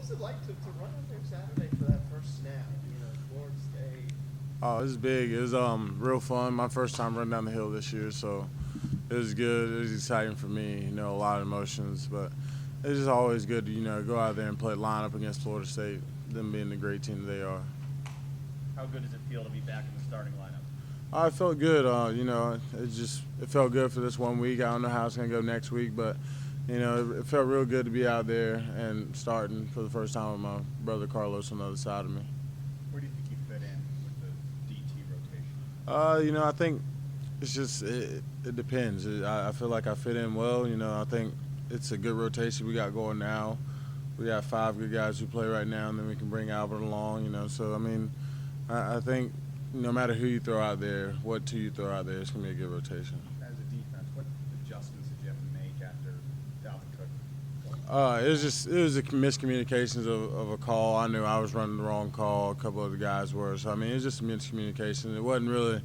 was it like to run out there Saturday for that first snap? Florida State. Oh, it was big. It was real fun. My first time running down the hill this year, so it was good. It was exciting for me. A lot of emotions, but it's just always good to go out there and play line up against Florida State, them being the great team that they are. How good does it feel to be back in the starting lineup? I felt good. It felt good for this 1 week. I don't know how it's gonna go next week, but it felt real good to be out there and starting for the first time with my brother Carlos on the other side of me. Where do you think you fit in with the DT rotation? I think it's just it depends. I feel like I fit in well. I think it's a good rotation we got going now. We got 5 good guys who play right now, and then we can bring Albert along. So I think no matter who you throw out there, what two you throw out there, it's gonna be a good rotation. As a defense, what adjustments did you have to make after Dalvin Cook? It was a miscommunications of a call. I knew I was running the wrong call. A couple of the guys were. So it was just a miscommunication. It wasn't really.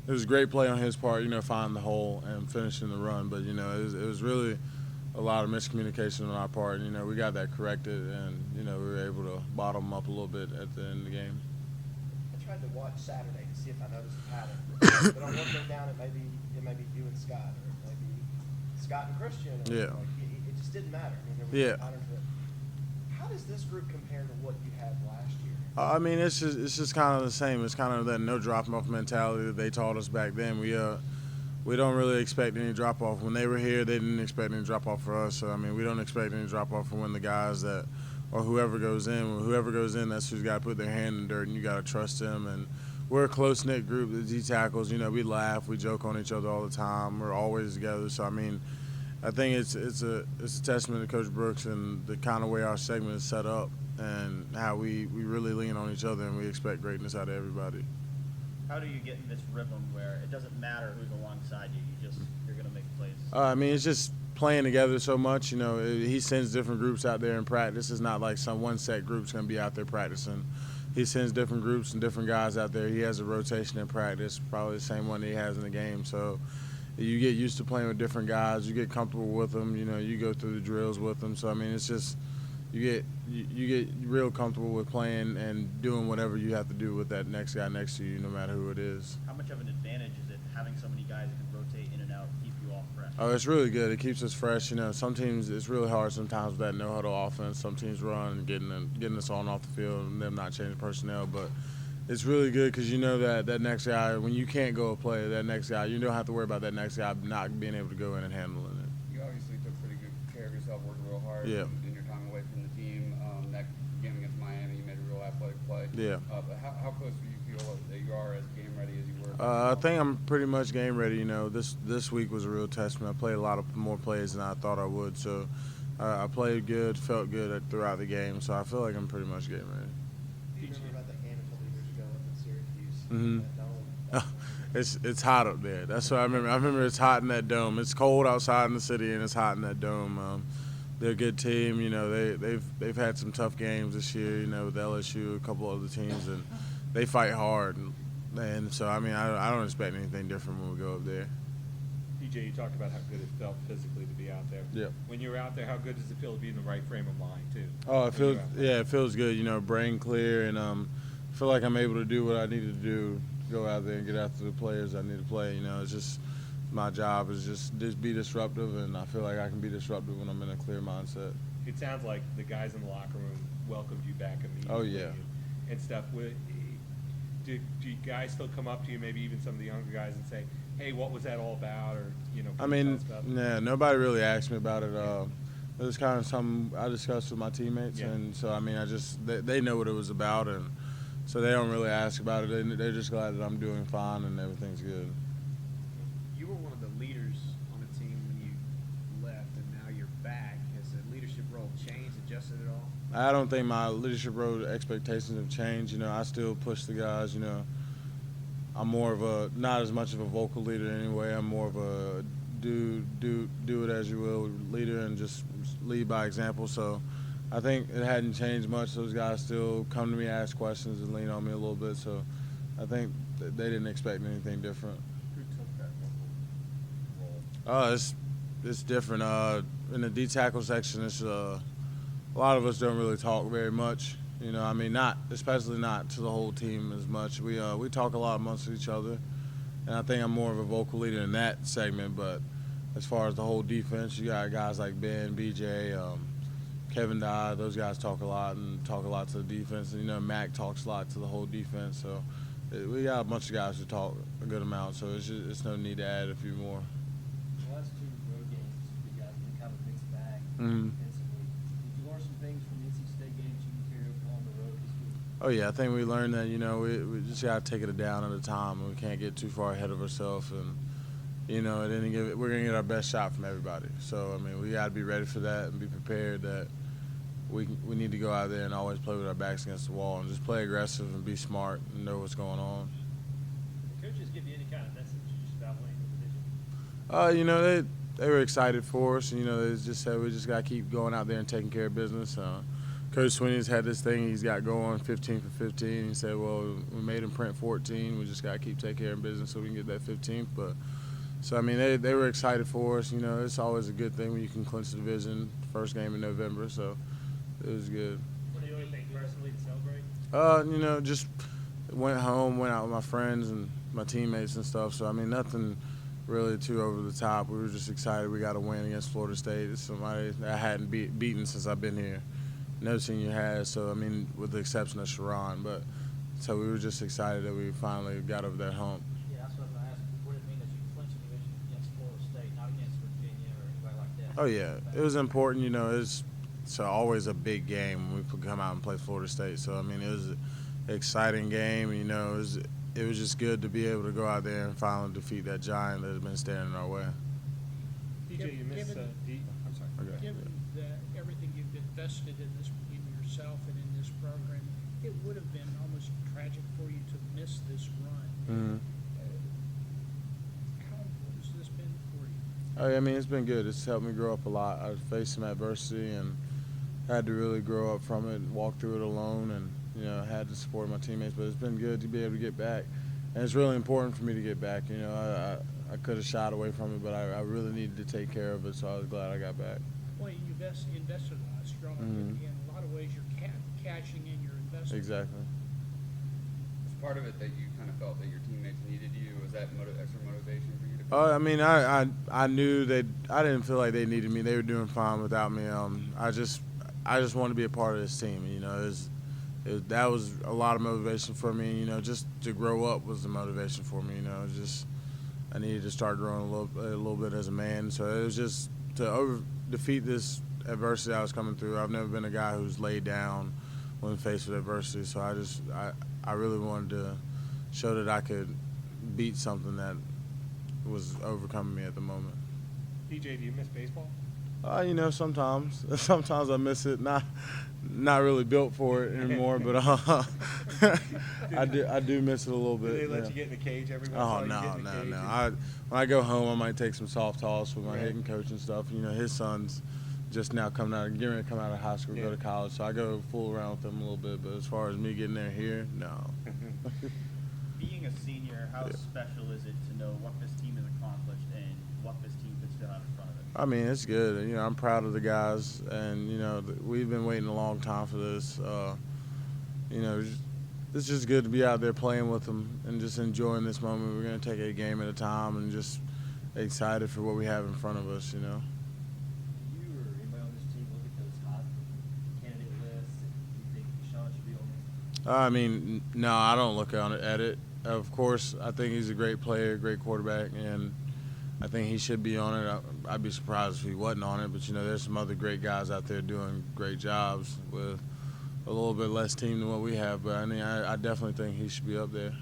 It was a great play on his part, finding the hole and finishing the run. But it was really a lot of miscommunication on our part. We got that corrected, and we were able to bottom up a little bit at the end of the game. I tried to watch Saturday to see if I noticed a pattern, but on one go down, it may be you and Scott, or it may be Scott and Christian. Or Yeah. It just didn't matter. There was Yeah. no pattern to it. How does this group compare to what you had last year? It's just kind of the same. It's kind of that no drop off mentality that they taught us back then. We don't really expect any drop off. When they were here, they didn't expect any drop off for us. So we don't expect any drop off from when the guys that or whoever goes in. Whoever goes in, that's who's got to put their hand in the dirt, and you got to trust them. And we're a close knit group. The D tackles, we laugh, we joke on each other all the time. We're always together. So I think it's a testament to Coach Brooks and the kind of way our segment is set up, and how we really lean on each other, and we expect greatness out of everybody. How do you get in this rhythm where it doesn't matter who's alongside you? You're going to make plays? It's just playing together so much. He sends different groups out there in practice. It's not like some one set group's going to be out there practicing. He sends different groups and different guys out there. He has a rotation in practice, probably the same one that he has in the game. So you get used to playing with different guys. You get comfortable with them. You go through the drills with them. So it's just you get real comfortable with playing and doing whatever you have to do with that next guy next to you, no matter who it is. How much of an advantage is it having so many guys that can rotate in and out, keep you all fresh? Oh, it's really good. It keeps us fresh. Some teams it's really hard sometimes with that no-huddle offense. Some teams run getting us on off the field and them not changing personnel. But it's really good because that next guy, when you can't go a play, that next guy, you don't have to worry about that next guy not being able to go in and handling it. You obviously took pretty good care of yourself, working real hard Yeah. in your time away from the team. That game against Miami, you made a real athletic play. Yeah. But how close do you feel that you are as game ready as you were? I think I'm pretty much game ready. This week was a real testament. I played a lot of more plays than I thought I would. So I played good, felt good throughout the game. So I feel like I'm pretty much game ready. Do you remember about that game a couple of years ago up in Syracuse? Mhm. That dome? It's hot up there. That's what I remember. I remember it's hot in that dome. It's cold outside in the city, and it's hot in that dome. They're a good team. They've had some tough games this year. With LSU, a couple other teams, and they fight hard. And so I don't expect anything different when we go up there. DJ, you talked about how good it felt physically to be out there. Yep. When you're out there, how good does it feel to be in the right frame of mind too? Oh, it feels good. Brain clear, and feel like I'm able to do what I need to do. Go out there and get after the players I need to play. It's just my job is just be disruptive, and I feel like I can be disruptive when I'm in a clear mindset. It sounds like the guys in the locker room welcomed you back immediately. Oh, yeah. And stuff. Do you guys still come up to you, maybe even some of the younger guys, and say, "Hey, what was that all about?" Or can you tell us about it? Nobody really asked me about it. It was kind of something I discussed with my teammates, Yeah. and so they know what it was about, and so they don't really ask about it. They're just glad that I'm doing fine and everything's good. You were one of the leaders on the team when you left, and now you're back. Has the leadership role changed, adjusted at all? I don't think my leadership role expectations have changed. I still push the guys. I'm more of not as much of a vocal leader anyway. I'm more of a do it as you will leader and just lead by example. So I think it hadn't changed much. Those guys still come to me, ask questions, and lean on me a little bit. So I think they didn't expect anything different. Who took that role? It's different. In the D tackle section, it's a a lot of us don't really talk very much. You know, I mean, especially not to the whole team as much. We talk a lot amongst each other, and I think I'm more of a vocal leader in that segment. But as far as the whole defense, you got guys like Ben, BJ, Kevin Dodd. Those guys talk a lot to the defense. And, you know, Mac talks a lot to the whole defense. So we got a bunch of guys who talk a good amount. So it's no need to add a few more. The last two road games, you guys been kind of a mixed bag Mhm. defensively. Did you learn some things from the NC State games you can carry over on the road this week? Oh yeah, I think we learned that, you know, we just gotta take it down at a time. We can't get too far ahead of ourselves, and you know, we're gonna get our best shot from everybody. So I mean, we gotta be ready for that and be prepared that we need to go out there and always play with our backs against the wall and just play aggressive and be smart and know what's going on. Did coaches give you any kind of message just about winning the division? You know, they were excited for us. You know, they just said we just gotta keep going out there and taking care of business. Coach Swinney's had this thing he's got going, 15 for 15. He said, well, we made him print 14. We just got to keep taking care of business so we can get that 15th. But so, I mean, they were excited for us. You know, it's always a good thing when you can clinch the division first game in November. So it was good. What do you really think personally to celebrate? You know, just went home, went out with my friends and my teammates and stuff. So, I mean, nothing really too over the top. We were just excited we got a win against Florida State. It's somebody that I hadn't beaten since I've been here. No senior has, so I mean, with the exception of Sharon, but so we were just excited that we finally got over that hump. Yeah, that's what I was going to ask. What did it mean that you clinched the division against Florida State, not against Virginia or anybody like that? Oh yeah, it was important. You know, it's always a big game when we come out and play Florida State. So I mean, it was an exciting game. You know, it was just good to be able to go out there and finally defeat that giant that has been standing in our way. DJ, you missed. I'm sorry. Okay. Given that everything you've invested in yourself and in this program, it would have been almost tragic for you to miss this run. Mm-hmm. How important has this been for you? Oh, yeah, I mean, it's been good. It's helped me grow up a lot. I've faced some adversity and had to really grow up from it and walk through it alone, and, you know, had the support of my teammates. But it's been good to be able to get back. And it's really important for me to get back. You know, I could have shied away from it, but I really needed to take care of it, so I was glad I got back. Well, you invested a lot strong. Mhm. In a lot of ways, you're cashing in your investment. Exactly. Was part of it that you kind of felt that your teammates needed you? Was that extra motivation for you to? I mean, I knew that I didn't feel like they needed me. They were doing fine without me. I just wanted to be a part of this team. You know, that was a lot of motivation for me. You know, just to grow up was the motivation for me. You know, it was just I needed to start growing a little bit as a man. So it was just to defeat this adversity I was coming through. I've never been a guy who's laid down when faced with adversity. So I really wanted to show that I could beat something that was overcoming me at the moment. DJ, do you miss baseball? You know, sometimes I miss it. Not really built for it anymore, but I do miss it a little bit. Do they let yeah. you get in the cage every once Oh in a while? You no. get in the cage and- When I go home, I might take some soft toss with my Right. hitting coach and stuff. You know, his son's just now getting ready to come out of high school, Yeah. go to college. So I go fool around with him a little bit. But as far as me getting there here, no. Being a senior, how Yeah. special is it to know what this team has accomplished and what this team could still have in front of it? I mean, it's good. You know, I'm proud of the guys, and you know, we've been waiting a long time for this. You know, it's just good to be out there playing with them and just enjoying this moment. We're gonna take it a game at a time, and just excited for what we have in front of us. You know. Do you or anybody on this team look at those Heisman candidate lists? Do you think Sean should be on this? I mean, no, I don't look at it. Of course, I think he's a great player, great quarterback, and I think he should be on it. I'd be surprised if he wasn't on it, but, you know, there's some other great guys out there doing great jobs with a little bit less team than what we have. But, I mean, I definitely think he should be up there.